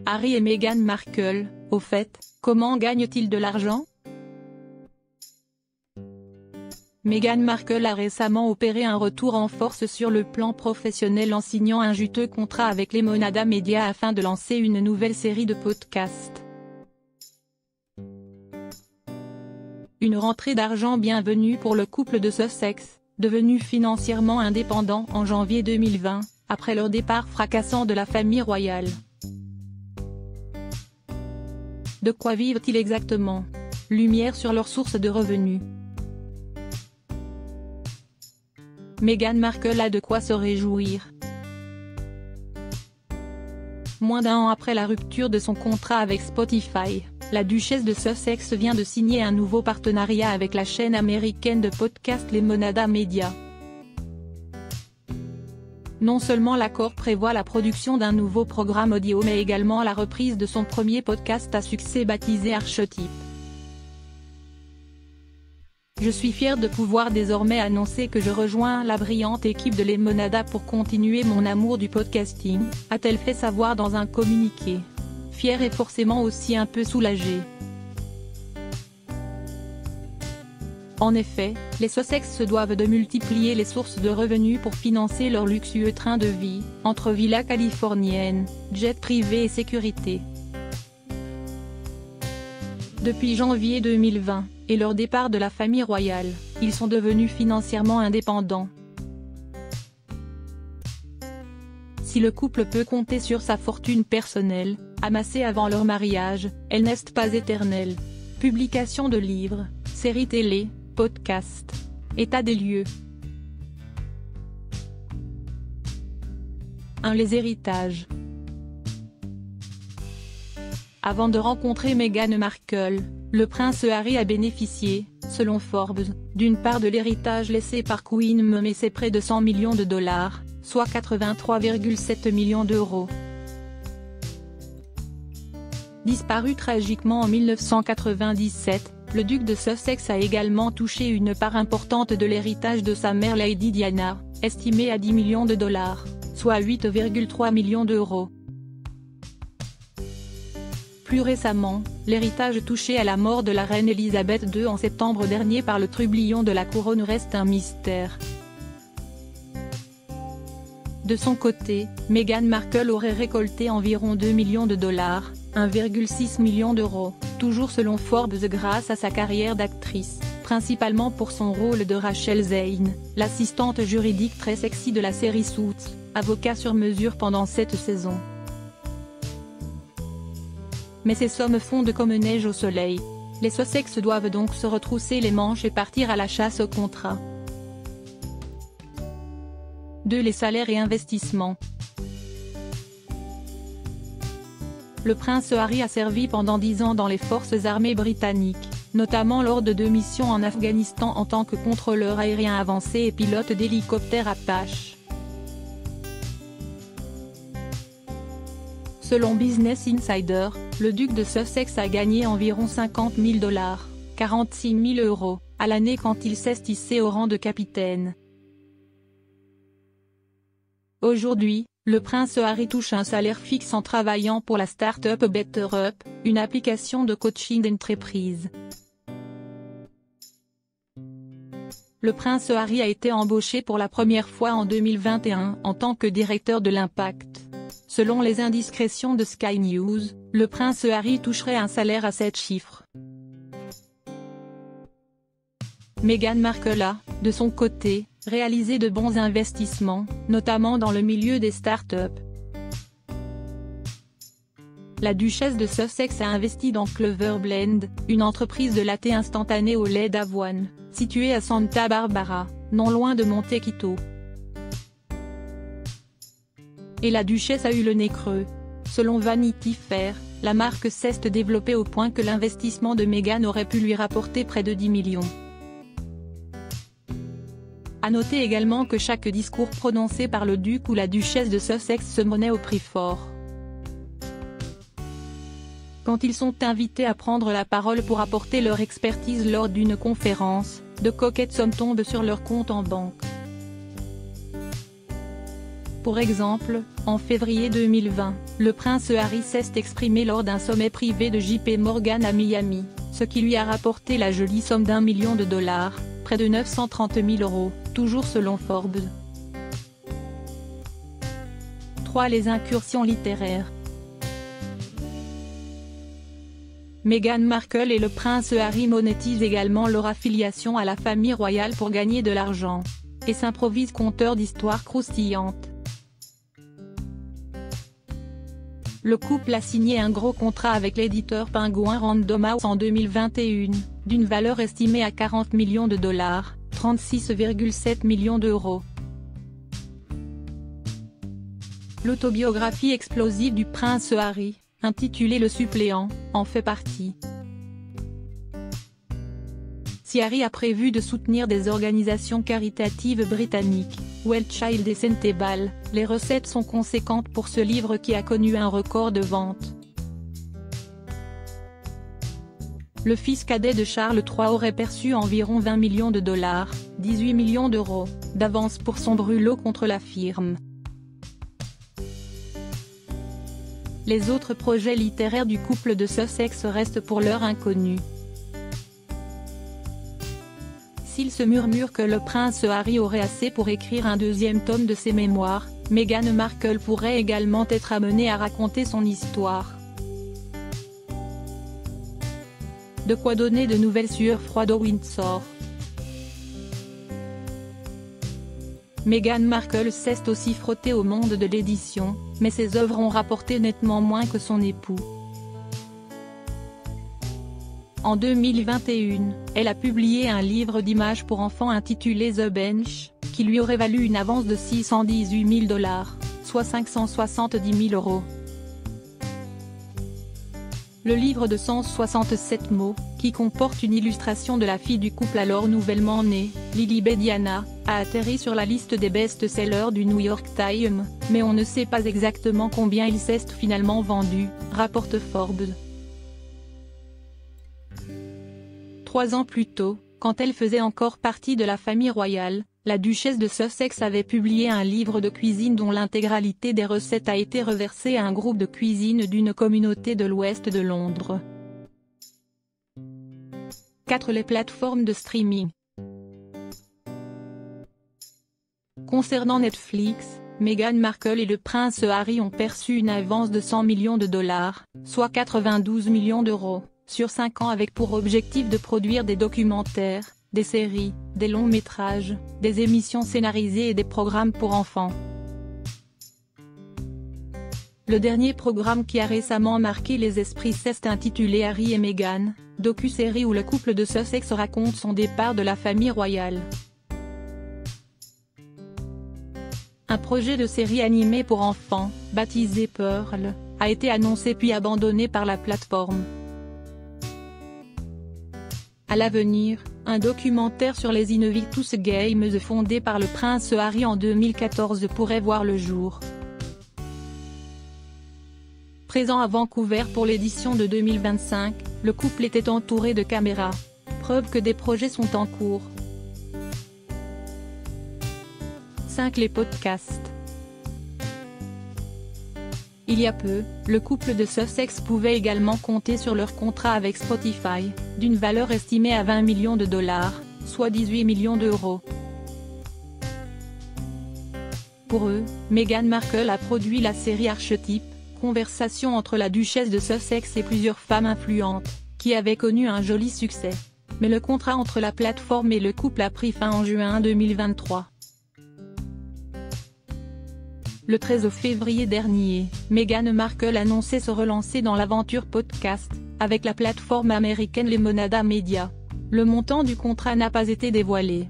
Harry et Meghan Markle, au fait, comment gagnent-ils de l'argent? Meghan Markle a récemment opéré un retour en force sur le plan professionnel en signant un juteux contrat avec Lemonada Media afin de lancer une nouvelle série de podcasts. Une rentrée d'argent bienvenue pour le couple de Sussex, devenu financièrement indépendant en janvier 2020, après leur départ fracassant de la famille royale. De quoi vivent-ils exactement? Lumière sur leurs sources de revenus. Meghan Markle a de quoi se réjouir. Moins d'un an après la rupture de son contrat avec Spotify, la duchesse de Sussex vient de signer un nouveau partenariat avec la chaîne américaine de podcast Lemonada Media. Non seulement l'accord prévoit la production d'un nouveau programme audio mais également la reprise de son premier podcast à succès baptisé Archetype. Je suis fière de pouvoir désormais annoncer que je rejoins la brillante équipe de Lemonada pour continuer mon amour du podcasting, a-t-elle fait savoir dans un communiqué. Fière et forcément aussi un peu soulagée. En effet, les Sussex se doivent de multiplier les sources de revenus pour financer leur luxueux train de vie, entre villas californiennes, jets privés et sécurité. Depuis janvier 2020, et leur départ de la famille royale, ils sont devenus financièrement indépendants. Si le couple peut compter sur sa fortune personnelle, amassée avant leur mariage, elle n'est pas éternelle. Publication de livres, séries télé, podcasts. État des lieux. 1. Les héritages. Avant de rencontrer Meghan Markle, le prince Harry a bénéficié, selon Forbes, d'une part de l'héritage laissé par Queen Mum et c'est près de 100 millions de dollars, soit 83,7 millions d'euros. Disparu tragiquement en 1997, le duc de Sussex a également touché une part importante de l'héritage de sa mère Lady Diana, estimée à 10 millions de dollars, soit 8,3 millions d'euros. Plus récemment, l'héritage touché à la mort de la reine Elisabeth II en septembre dernier par le trublion de la couronne reste un mystère. De son côté, Meghan Markle aurait récolté environ 2 millions de dollars, 1,6 million d'euros, toujours selon Forbes grâce à sa carrière d'actrice, principalement pour son rôle de Rachel Zane, l'assistante juridique très sexy de la série Suits, avocat sur mesure pendant cette saison. Mais ces sommes fondent comme neige au soleil. Les Sussex doivent donc se retrousser les manches et partir à la chasse au contrat. 2. Les salaires et investissements. Le prince Harry a servi pendant 10 ans dans les forces armées britanniques, notamment lors de 2 missions en Afghanistan en tant que contrôleur aérien avancé et pilote d'hélicoptère Apache. Selon Business Insider, le duc de Sussex a gagné environ 50 000 dollars, 46 000 euros, à l'année quand il s'est hissé au rang de capitaine. Aujourd'hui, le prince Harry touche un salaire fixe en travaillant pour la start-up BetterUp, une application de coaching d'entreprise. Le prince Harry a été embauché pour la première fois en 2021 en tant que directeur de l'Impact. Selon les indiscrétions de Sky News, le prince Harry toucherait un salaire à 7 chiffres. Meghan Markle a, de son côté, réalisé de bons investissements, notamment dans le milieu des start-up. La duchesse de Sussex a investi dans Clover Blend, une entreprise de latte instantané au lait d'avoine, située à Santa Barbara, non loin de Montecito. Et la duchesse a eu le nez creux. Selon Vanity Fair, la marque s'est développée au point que l'investissement de Meghan aurait pu lui rapporter près de 10 millions. À noter également que chaque discours prononcé par le duc ou la duchesse de Sussex se monnaie au prix fort. Quand ils sont invités à prendre la parole pour apporter leur expertise lors d'une conférence, de coquettes sommes tombent sur leur compte en banque. Pour exemple, en février 2020, le prince Harry s'est exprimé lors d'un sommet privé de JP Morgan à Miami, ce qui lui a rapporté la jolie somme d'$1 million, près de 930 000 €, toujours selon Forbes. 3. Les incursions littéraires. Meghan Markle et le prince Harry monétisent également leur affiliation à la famille royale pour gagner de l'argent, et s'improvisent conteurs d'histoires croustillantes. Le couple a signé un gros contrat avec l'éditeur Penguin Random House en 2021, d'une valeur estimée à $40 millions, 36,7 millions d'euros. L'autobiographie explosive du prince Harry, intitulée Le Suppléant, en fait partie. Si Harry a prévu de soutenir des organisations caritatives britanniques, Wellchild et Sentebale, les recettes sont conséquentes pour ce livre qui a connu un record de ventes. Le fils cadet de Charles III aurait perçu environ $20 millions, 18 millions d'euros, d'avance pour son brûlot contre la firme. Les autres projets littéraires du couple de Sussex restent pour l'heure inconnus. S'il se murmure que le prince Harry aurait assez pour écrire un deuxième tome de ses mémoires, Meghan Markle pourrait également être amenée à raconter son histoire. De quoi donner de nouvelles sueurs froides au Windsor. Meghan Markle s'est aussi frottée au monde de l'édition, mais ses œuvres ont rapporté nettement moins que son époux. En 2021, elle a publié un livre d'images pour enfants intitulé The Bench, qui lui aurait valu une avance de $618 000, soit 570 000 €. Le livre de 167 mots, qui comporte une illustration de la fille du couple alors nouvellement née, Lilibet Diana, a atterri sur la liste des best-sellers du New York Times, mais on ne sait pas exactement combien il s'est finalement vendu, rapporte Forbes. 3 ans plus tôt, quand elle faisait encore partie de la famille royale, la duchesse de Sussex avait publié un livre de cuisine dont l'intégralité des recettes a été reversée à un groupe de cuisine d'une communauté de l'ouest de Londres. 4. Les plateformes de streaming. Concernant Netflix, Meghan Markle et le prince Harry ont perçu une avance de $100 millions, soit 92 millions d'euros, sur 5 ans avec pour objectif de produire des documentaires, des séries, des longs métrages, des émissions scénarisées et des programmes pour enfants. Le dernier programme qui a récemment marqué les esprits s'est intitulé Harry et Meghan, docu-série où le couple de Sussex raconte son départ de la famille royale. Un projet de série animée pour enfants, baptisé Pearl, a été annoncé puis abandonné par la plateforme. À l'avenir, un documentaire sur les Invictus Games fondé par le prince Harry en 2014 pourrait voir le jour. Présent à Vancouver pour l'édition de 2025, le couple était entouré de caméras. Preuve que des projets sont en cours. 5. Les podcasts. Il y a peu, le couple de Sussex pouvait également compter sur leur contrat avec Spotify, d'une valeur estimée à $20 millions, soit 18 millions d'euros. Pour eux, Meghan Markle a produit la série Archetype, conversation entre la duchesse de Sussex et plusieurs femmes influentes, qui avait connu un joli succès. Mais le contrat entre la plateforme et le couple a pris fin en juin 2023. Le 13 février dernier, Meghan Markle annonçait se relancer dans l'aventure podcast, avec la plateforme américaine Lemonada Media. Le montant du contrat n'a pas été dévoilé.